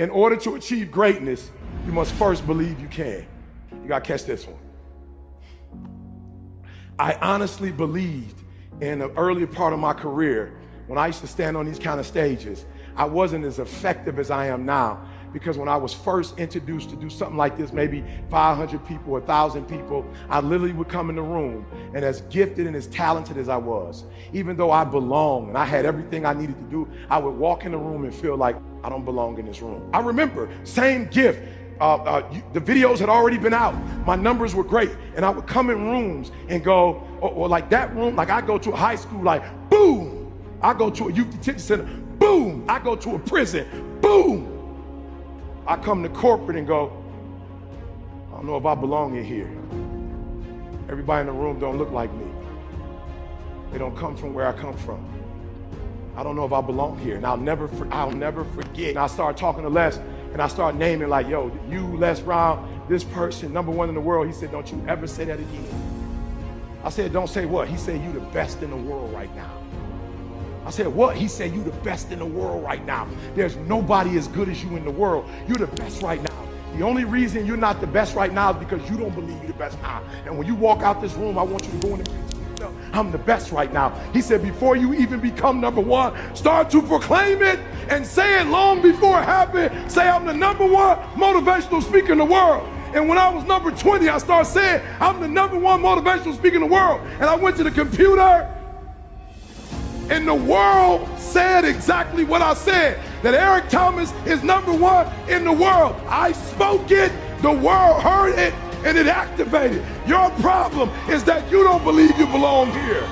In order to achieve greatness, you must first believe you can. You gotta catch this one. I honestly believed in the earlier part of my career, when I used to stand on these kind of stages, I wasn't as effective as I am now. Because when I was first introduced to do something like this, maybe 500 people, 1,000 people, I literally would come in the room, and as gifted and as talented as I was, even though I belonged and I had everything I needed to do, I would walk in the room and feel like I don't belong in this room. I remember, same gift, the videos had already been out, my numbers were great, and I would come in rooms and go, or like that room, like I go to a high school, like boom, I go to a youth detention center, boom, I go to a prison, boom. I come to corporate and go, I don't know if I belong in here. Everybody in the room don't look like me. They don't come from where I come from. I don't know if I belong here. And I'll never forget. And I started talking to Les, and I started naming like, yo, you, Les Brown, this person, #1 in the world. He said, don't you ever say that again. I said, don't say what? He said, you the best in the world right now. I said, what? He said, you the best in the world right now. There's nobody as good as you in the world. You're the best right now. The only reason you're not the best right now is because you don't believe you're the best now. And when you walk out this room, I want you to go in and I'm the best right now. He said, before you even become #1, start to proclaim it and say it long before it happened. Say, I'm the #1 motivational speaker in the world. And when I was number 20, I started saying, I'm the #1 motivational speaker in the world. And I went to the computer, and the world said exactly what I said, that Eric Thomas is #1 in the world. I spoke it, the world heard it, and it activated. Your problem is that you don't believe you belong here.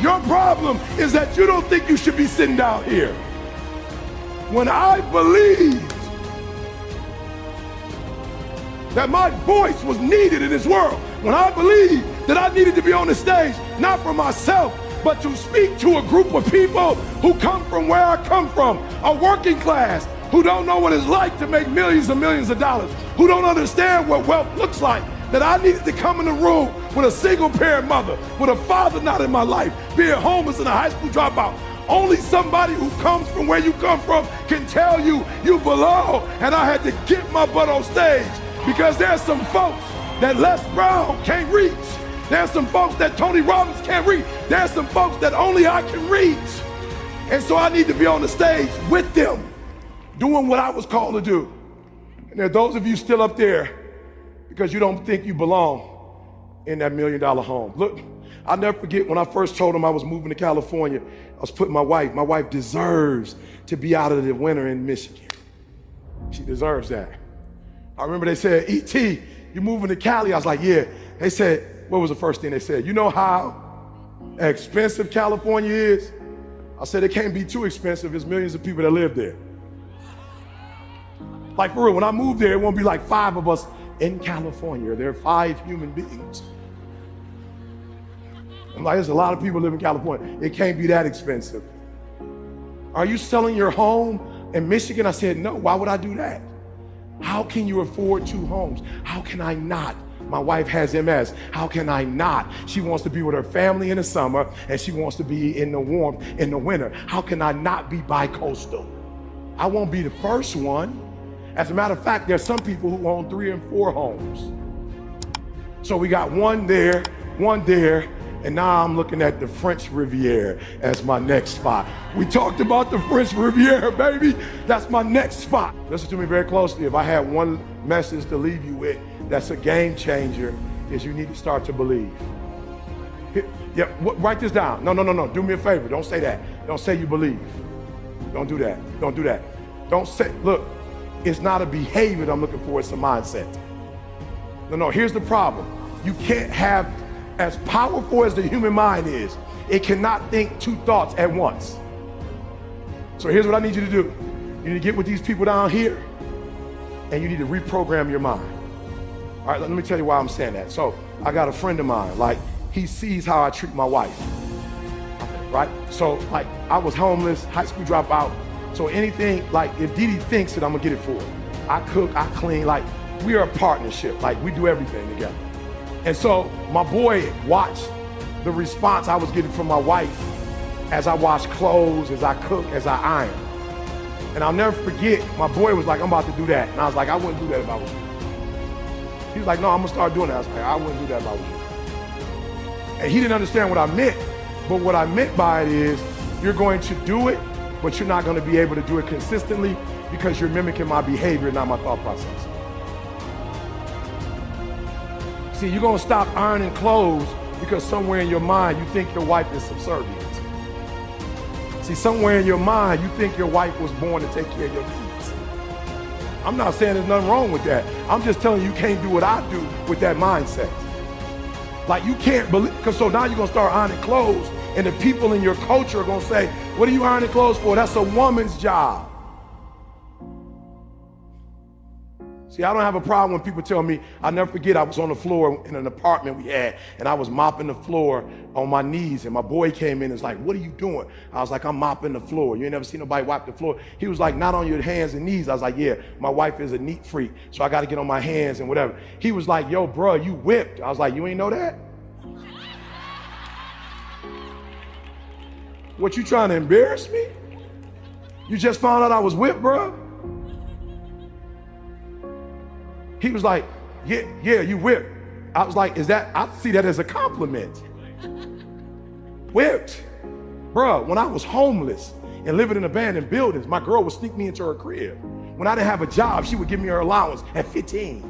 Your problem is that you don't think you should be sitting down here. When I believed that my voice was needed in this world, when I believed that I needed to be on the stage, not for myself, but to speak to a group of people who come from where I come from, a working class, who don't know what it's like to make millions and millions of dollars, who don't understand what wealth looks like, that I needed to come in the room with a single parent mother, with a father not in my life, being homeless and a high school dropout. Only somebody who comes from where you come from can tell you you belong. And I had to get my butt on stage because there's some folks that Les Brown can't reach. There's some folks that Tony Robbins can't reach. There's some folks that only I can reach. And so I need to be on the stage with them, doing what I was called to do. And there are those of you still up there because you don't think you belong in that $1 million home. Look, I'll never forget when I first told them I was moving to California, I was putting my wife deserves to be out of the winter in Michigan. She deserves that. I remember they said, E.T., you moving to Cali? I was like, yeah. They said, what was the first thing they said? You know how expensive California is? I said, it can't be too expensive. There's millions of people that live there. Like for real, when I move there, it won't be like 5 of us in California. There are 5 human beings. I'm like, there's a lot of people live in California. It can't be that expensive. Are you selling your home in Michigan? I said, no, why would I do that? How can you afford 2 homes? How can I not? My wife has MS. How can I not? She wants to be with her family in the summer and she wants to be in the warmth in the winter. How can I not be bi-coastal? I won't be the first one. As a matter of fact, there's some people who own 3 and 4 homes. So we got one there, and now I'm looking at the French Riviera as my next spot. We talked about the French Riviera, baby. That's my next spot. Listen to me very closely. If I had one message to leave you with that's a game changer, is you need to start to believe. Yeah, write this down. No. Do me a favor. Don't say that. Don't say you believe. Don't do that. Don't do that. Don't say, look, it's not a behavior that I'm looking for, it's a mindset. No, here's the problem. You can't have, as powerful as the human mind is, it cannot think 2 thoughts at once. So here's what I need you to do. You need to get with these people down here and you need to reprogram your mind. All right, let me tell you why I'm saying that. So I got a friend of mine, like he sees how I treat my wife, right? So like I was homeless, high school dropout. So anything, like if Dee Dee thinks it, I'm gonna get it for her. I cook, I clean, like we are a partnership, like we do everything together. And so my boy watched the response I was getting from my wife as I wash clothes, as I cook, as I iron. And I'll never forget, my boy was like, I'm about to do that. And I was like, I wouldn't do that if I was you. He was like, no, I'm gonna start doing that. I was like, I wouldn't do that if I was you. And he didn't understand what I meant. But what I meant by it is, you're going to do it, but you're not gonna be able to do it consistently because you're mimicking my behavior, not my thought process. See, you're gonna stop ironing clothes because somewhere in your mind, you think your wife is subservient. See, somewhere in your mind, you think your wife was born to take care of your needs. I'm not saying there's nothing wrong with that. I'm just telling you, you can't do what I do with that mindset. Like, you can't believe, because so now you're gonna start ironing clothes, and the people in your culture are gonna say, what are you ironing clothes for? That's a woman's job. See, I don't have a problem when people tell me, I'll never forget, I was on the floor in an apartment we had, and I was mopping the floor on my knees, and my boy came in and was like, what are you doing? I was like, I'm mopping the floor. You ain't never seen nobody wipe the floor. He was like, not on your hands and knees. I was like, yeah, my wife is a neat freak, so I gotta get on my hands and whatever. He was like, yo, bro, you whipped. I was like, you ain't know that? What, you trying to embarrass me? You just found out I was whipped, bro? He was like, yeah, you whipped. I was like, I see that as a compliment. Whipped. Bruh, when I was homeless and living in abandoned buildings, my girl would sneak me into her crib. When I didn't have a job, she would give me her allowance at 15.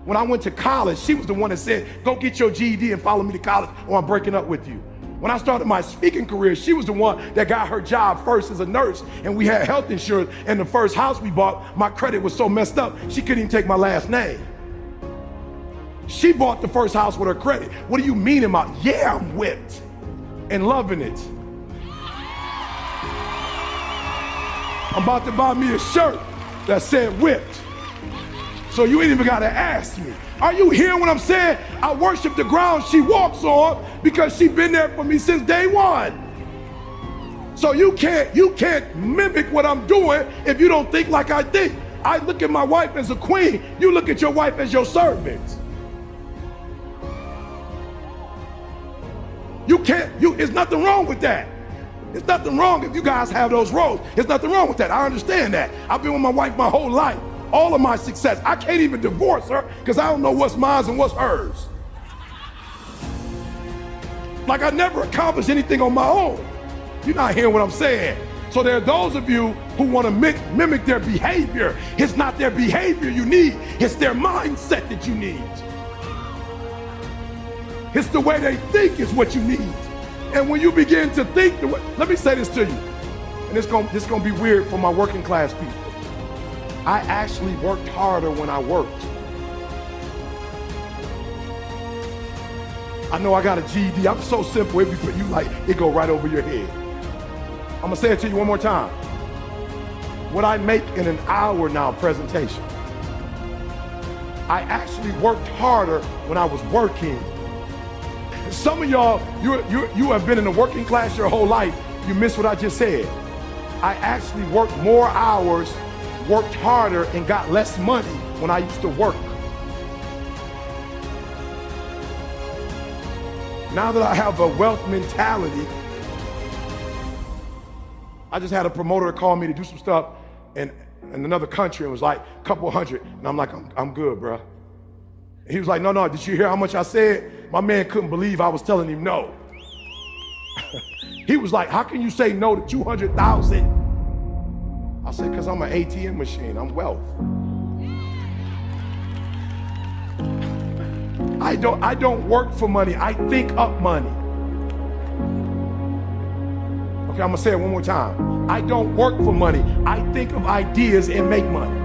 When I went to college, she was the one that said, go get your GED and follow me to college or I'm breaking up with you. When I started my speaking career, she was the one that got her job first as a nurse, and we had health insurance, and the first house we bought, my credit was so messed up, she couldn't even take my last name. She bought the first house with her credit. What do you mean about, yeah, I'm whipped and loving it. I'm about to buy me a shirt that said whipped. So you ain't even gotta ask me. Are you hearing what I'm saying? I worship the ground she walks on because she been there for me since day one. So you can't mimic what I'm doing if you don't think like I think. I look at my wife as a queen. You look at your wife as your servant. There's nothing wrong with that. There's nothing wrong if you guys have those roles. There's nothing wrong with that. I understand that. I've been with my wife my whole life. All of my success. I can't even divorce her because I don't know what's mine and what's hers. Like, I never accomplished anything on my own. You're not hearing what I'm saying. So there are those of you who want to mimic their behavior. It's not their behavior you need. It's their mindset that you need. It's the way they think is what you need. And when you begin to think, let me say this to you, and this is gonna be weird for my working class people. I actually worked harder when I worked. I know I got a GED. I'm so simple, it go right over your head. I'm gonna say it to you one more time. What I make in an hour now presentation, I actually worked harder when I was working. Some of y'all, you have been in the working class your whole life. You missed what I just said. I actually worked more hours, worked harder, and got less money when I used to work. Now that I have a wealth mentality, I just had a promoter call me to do some stuff in another country and was like, a couple hundred. And I'm like, I'm good, bro. And he was like, no, did you hear how much I said? My man couldn't believe I was telling him no. He was like, how can you say no to 200,000? I said, because I'm an ATM machine, I'm wealth. I don't work for money, I think up money. Okay, I'm gonna say it one more time. I don't work for money, I think of ideas and make money.